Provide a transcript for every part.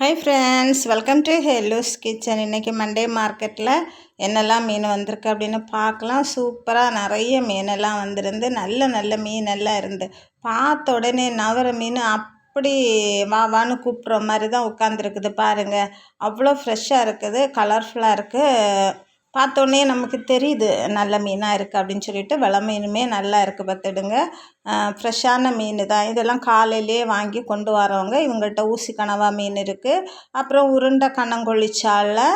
Hi friends, welcome to ஹெல்லூஸ் kitchen. இன்றைக்கி Monday மார்க்கெட்டில் என்னெல்லாம் மீன் வந்திருக்கு அப்படின்னு பார்க்கலாம். சூப்பராக நிறைய மீனெல்லாம் வந்திருந்து நல்ல மீனெல்லாம் இருந்து பார்த்த உடனே நவர மீன் அப்படி வான்னு கூப்பிட்ற மாதிரி தான் உட்காந்துருக்குது பாருங்கள். அவ்வளோ ஃப்ரெஷ்ஷாக இருக்குது, கலர்ஃபுல்லாக இருக்குது. பார்த்தோன்னே நமக்கு தெரியுது நல்ல மீனாக இருக்குது அப்படின்னு சொல்லிட்டு. வெலை மீனுமே நல்லா இருக்குது பார்த்துடுங்க. ஃப்ரெஷ்ஷான மீன் தான் இதெல்லாம். காலையிலே வாங்கி கொண்டு வரவங்க. இவங்கள்ட்ட ஊசி கனவா மீன் இருக்குது, அப்புறம் உருண்டை கண்ணங்கொழிச்சால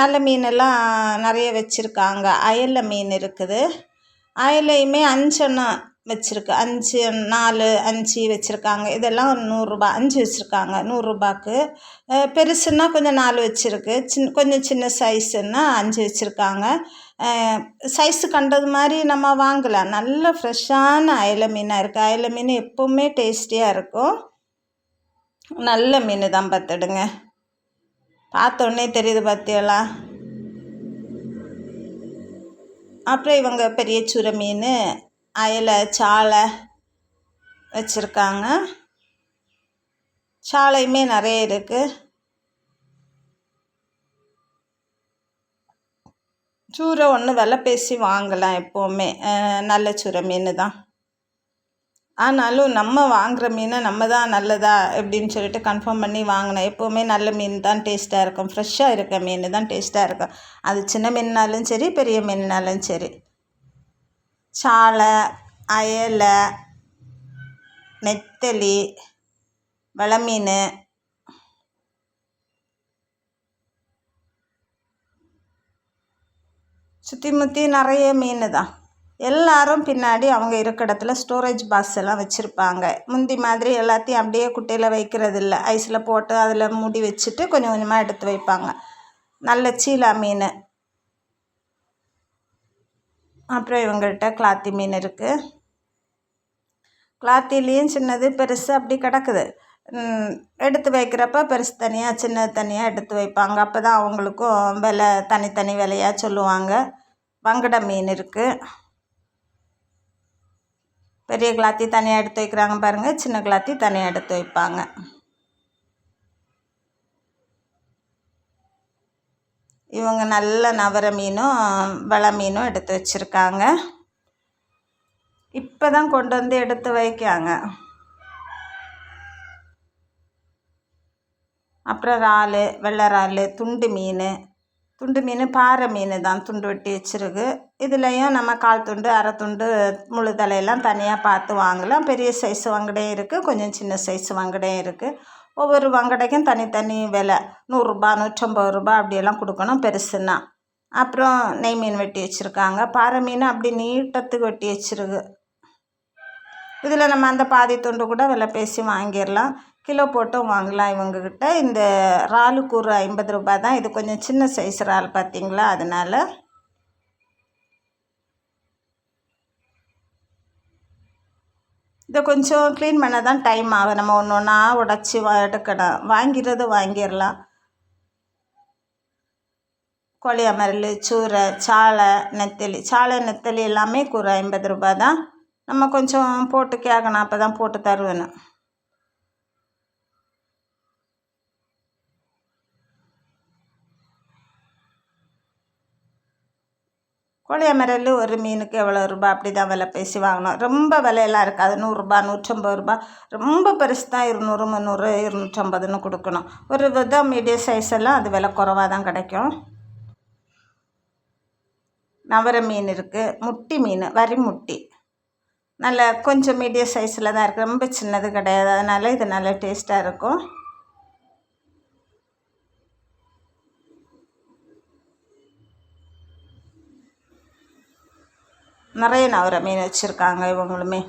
நல்ல மீனெல்லாம் நிறைய வச்சுருக்காங்க. அயல மீன் இருக்குது. அயலையுமே 5 எண்ணம் வச்சுருக்கு, 5 4 5 வச்சுருக்காங்க. இதெல்லாம் ஒரு 100 ரூபா, 5 வச்சுருக்காங்க 100 ரூபாய்க்கு. பெருசுன்னா கொஞ்சம் 4 வச்சுருக்கு, கொஞ்சம் சின்ன சைஸுன்னா 5 வச்சுருக்காங்க. சைஸு கண்டது மாதிரி நம்ம வாங்கலாம். நல்ல ஃப்ரெஷ்ஷான அயல மீனாக இருக்குது. அயல மீன் எப்போவுமே டேஸ்டியாக இருக்கும். நல்ல மீன் தான் பார்த்துடுங்க. பார்த்தோன்னே தெரியுது பார்த்தியலா. அப்புறம் இவங்க பெரிய சுரை மீன், அயலை, சாலை வச்சுருக்காங்க. சாலையுமே நிறைய இருக்குது. சூரை ஒன்று விலை பேசி வாங்கலாம் எப்போவுமே. நல்ல சுரை மீன் தான். ஆனாலும் நம்ம வாங்குகிற மீனை நம்ம தான் நல்லதா எப்படின்னு சொல்லிட்டு கன்ஃபார்ம் பண்ணி வாங்கினோம். எப்போவுமே நல்ல மீன் தான் டேஸ்ட்டாக இருக்கும். ஃப்ரெஷ்ஷாக இருக்க மீன் தான் டேஸ்ட்டாக இருக்கும். அது சின்ன மீன்னாலும் சரி, பெரிய மீன்னாலும் சரி. சாலை, அயலை, நெத்தலி, வெலை மீன், சுற்றி முற்றி நிறைய மீன் தான். எல்லாரும் பின்னாடி அவங்க இருக்கிற இடத்துல ஸ்டோரேஜ் பாக்ஸ் எல்லாம் வச்சுருப்பாங்க. முந்தி மாதிரி எல்லாத்தையும் அப்படியே குட்டையில் வைக்கிறது இல்லை. ஐஸில் போட்டு அதில் மூடி வச்சுட்டு கொஞ்சம் கொஞ்சமாக எடுத்து வைப்பாங்க. நல்ல சீலா மீன். அப்புறம் இவங்கள்ட்ட கிளாத்தி மீன் இருக்குது. கிளாத்திலையும் சின்னது பெருசு அப்படி கிடக்குது. எடுத்து வைக்கிறப்ப பெருசு தனியாக சின்னது தனியாக எடுத்து வைப்பாங்க. அப்போ தான் அவங்களுக்கும் விலை தனித்தனி விலையாக சொல்லுவாங்க. வங்கடை மீன் இருக்குது. பெரிய கிளாத்தி தனியாக எடுத்து வைக்கிறாங்க பாருங்கள், சின்ன கிளாத்தி தனியாக எடுத்து வைப்பாங்க. இவங்க நல்ல நவர மீனும் வெலை மீனும் எடுத்து வச்சுருக்காங்க. இப்போ தான் கொண்டு வந்து எடுத்து வைக்காங்க. அப்புறம் இறால், வெள்ளை இறால், துண்டு மீன், பாறை மீன் தான் துண்டு வெட்டி வச்சுருக்கு. இதுலேயும் நம்ம கால் துண்டு, அரை துண்டு, முழு தலையெல்லாம் தனியாக பார்த்து வாங்கலாம். பெரிய சைஸ் வங்கடையும் இருக்குது, கொஞ்சம் சின்ன சைஸ் வங்கடையும் இருக்குது. ஒவ்வொரு வங்கடைக்கும் தனித்தனி விலை. 100 ரூபா, 150 ரூபா அப்படியெல்லாம் கொடுக்கணும் பெருசுன்னா. அப்புறம் நெய் மீன் வெட்டி வச்சுருக்காங்க. பாறை மீன் அப்படி நீட்டத்துக்கு வெட்டி வச்சுருக்கு. இதில் நம்ம அந்த பாதி துண்டு கூட விலை பேசி வாங்கிடலாம். கிலோ போட்டும் வாங்கலாம் இவங்கக்கிட்ட. இந்த இறாலுக்கு ஒரு 50 ரூபா தான். இது கொஞ்சம் சின்ன சைஸ் இறால் பார்த்திங்களா, அதனால். இதை கொஞ்சம் க்ளீன் பண்ண தான் டைம் ஆகும். நம்ம ஒன்று ஒன்றா உடச்சி எடுக்கணும். வாங்கிறது வாங்கிடலாம். கோழியாமரல், சூரை, சாலை, நெத்தலி எல்லாமே ஒரு 50 ரூபா தான். நம்ம கொஞ்சம் போட்டு கேட்கணும், அப்போ தான் போட்டு தருவேன்னு. கோழியாமரல் ஒரு மீனுக்கு எவ்வளோ ரூபா அப்படி தான் விலை பேசி வாங்கணும். ரொம்ப விலையெல்லாம் இருக்காது. 100 ரூபா, 150 ரூபா. ரொம்ப பெருசு தான் 200, 300, 250ன்னு கொடுக்கணும். ஒரு விதம் மீடியம் சைஸ் எல்லாம் அது விலை குறைவாக தான் கிடைக்கும். நவர மீன் இருக்குது. முட்டி மீன், வரி முட்டி, நல்ல கொஞ்சம் மீடியம் சைஸில் தான் இருக்குது. ரொம்ப சின்னது கிடையாது. அதனால் இது நல்ல டேஸ்ட்டாக இருக்கும். நிறைய நவர மீன் வச்சுருக்காங்க இவங்களுமே.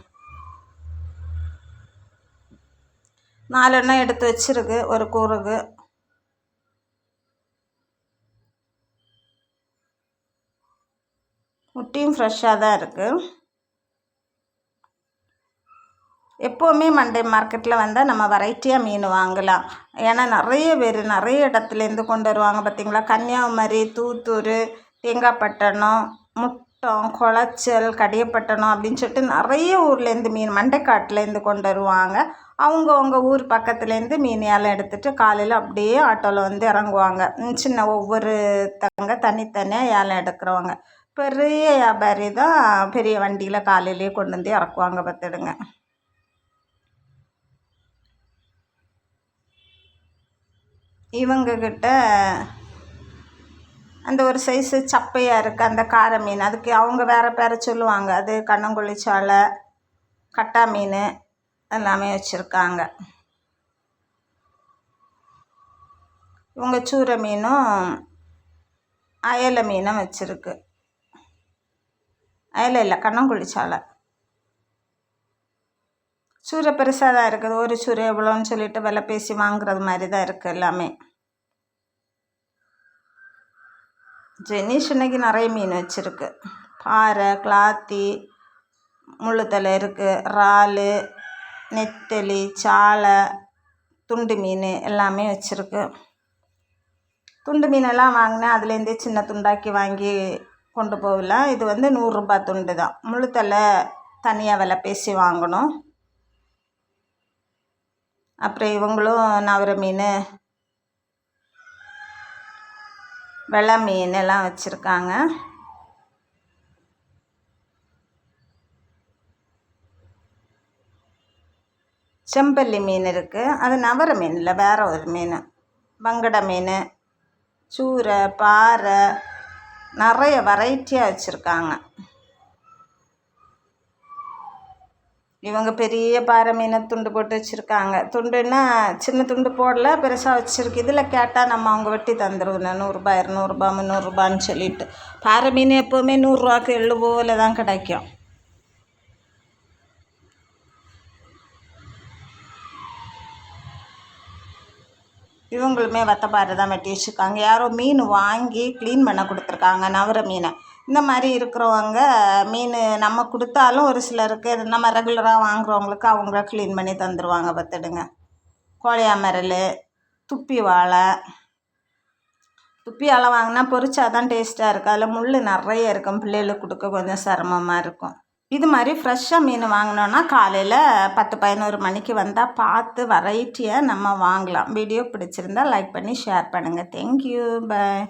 4 எண்ணம் எடுத்து வச்சுருக்கு ஒரு கூறுக்கு. முட்டியும் ஃப்ரெஷ்ஷாக தான் இருக்குது. எப்போவுமே மண்டே மார்க்கெட்டில் வந்தால் நம்ம வெரைட்டியாக மீன் வாங்கலாம். ஏன்னா நிறைய பேர் நிறைய இடத்துலேருந்து கொண்டு வருவாங்க பார்த்திங்களா. கன்னியாகுமரி, தூத்தூர், தேங்காய்பட்டணம், முட்டம், குளச்சல், கடியப்பட்டணம் அப்படின்னு சொல்லிட்டு நிறைய ஊர்லேருந்து மீன் மண்டைக்காட்டிலேருந்து கொண்டு வருவாங்க. அவங்கவுங்க ஊர் பக்கத்துலேருந்து மீன் ஏலம் எடுத்துகிட்டு காலையில் அப்படியே ஆட்டோவில் வந்து இறங்குவாங்க. சின்ன ஒவ்வொருத்தவங்க தனித்தனியாக ஏலம் எடுக்கிறவங்க. பெரிய வியாபாரி தான் பெரிய வண்டியில் காலையிலேயே கொண்டு வந்து இறக்குவாங்க பார்த்துடுங்க. இவங்கக்கிட்ட அந்த ஒரு சைஸு சப்பையாக இருக்குது அந்த காரை மீன், அதுக்கு அவங்க வேறு பேரை சொல்லுவாங்க. அது கண்ணங்குழி சாலை, கட்டா மீன் எல்லாமே வச்சுருக்காங்க. இவங்க சூரை மீனும் அயலை மீனும் வச்சுருக்கு. அயலை இல்லை, கண்ணங்குழி சாலை. சூரை பெருசாக தான் இருக்குது. ஒரு சூரை எவ்வளோன்னு சொல்லிட்டு விலை பேசி வாங்குறது மாதிரி தான் இருக்குது எல்லாமே. ஜெனிஷ் இன்னைக்கு நிறைய மீன் வச்சுருக்கு. பாறை, கிளாத்தி, முள்ளுத்தலை இருக்குது, இறால், நெத்தலி, சாலை, துண்டு மீன் எல்லாமே வச்சுருக்கு. துண்டு மீனெல்லாம் வாங்கினேன், அதுலேருந்தே சின்ன துண்டாக்கி வாங்கி கொண்டு போகலாம். இது வந்து 100 ரூபாய் துண்டு தான். முள்ளுத்தலை தனியாக விலை பேசி வாங்கணும். அப்புறம் இவங்களும் நவர மீன், வெள்ளை மீன் எல்லாம் வச்சுருக்காங்க. செம்பல்லி மீன் இருக்குது, அது நவர மீன் இல்லை, வேறு ஒரு மீன். வங்கடை மீன், சூரை, பாறை, நிறைய வெரைட்டியாக வச்சுருக்காங்க. இவங்க பெரிய பாறை மீனை துண்டு போட்டு வச்சுருக்காங்க. துண்டுன்னா சின்ன துண்டு போடல, பெருசாக வச்சுருக்கு. இதில் கேட்டால் நம்ம அவங்க வெட்டி தந்துடுவோம். 100 ரூபாய், 200 ரூபாய், 300 ரூபான்னு சொல்லிட்டு. பாறை மீன் எப்போவுமே 100 ரூபாய்க்கு எள்ளு போல தான் கிடைக்கும். இவங்களுமே வத்தப்பாறை தான் வெட்டி வச்சுருக்காங்க. யாரோ மீன் வாங்கி க்ளீன் பண்ண கொடுத்துருக்காங்க, நவர மீனை. இந்த மாதிரி இருக்கிறவங்க மீன் நம்ம கொடுத்தாலும் ஒரு சிலருக்கு நம்ம ரெகுலராக வாங்குறவங்களுக்கு அவங்க க்ளீன் பண்ணி தந்துடுவாங்க பார்த்துடுங்க. கோழியாமரல், துப்பி வாழை. துப்பி வாழை வாங்கினா பொரிச்சா தான் டேஸ்ட்டாக இருக்குது. அதில் முள் நிறைய இருக்கும், பிள்ளைகளுக்கு கொடுக்க கொஞ்சம் சிரமமாக இருக்கும். இது மாதிரி ஃப்ரெஷ்ஷாக மீன் வாங்கினோன்னா காலையில் 10-11 மணிக்கு வந்தால் பார்த்து வெரைட்டியாக நம்ம வாங்கலாம். வீடியோ பிடிச்சிருந்தால் லைக் பண்ணி ஷேர் பண்ணுங்கள். தேங்க்யூ, பாய்.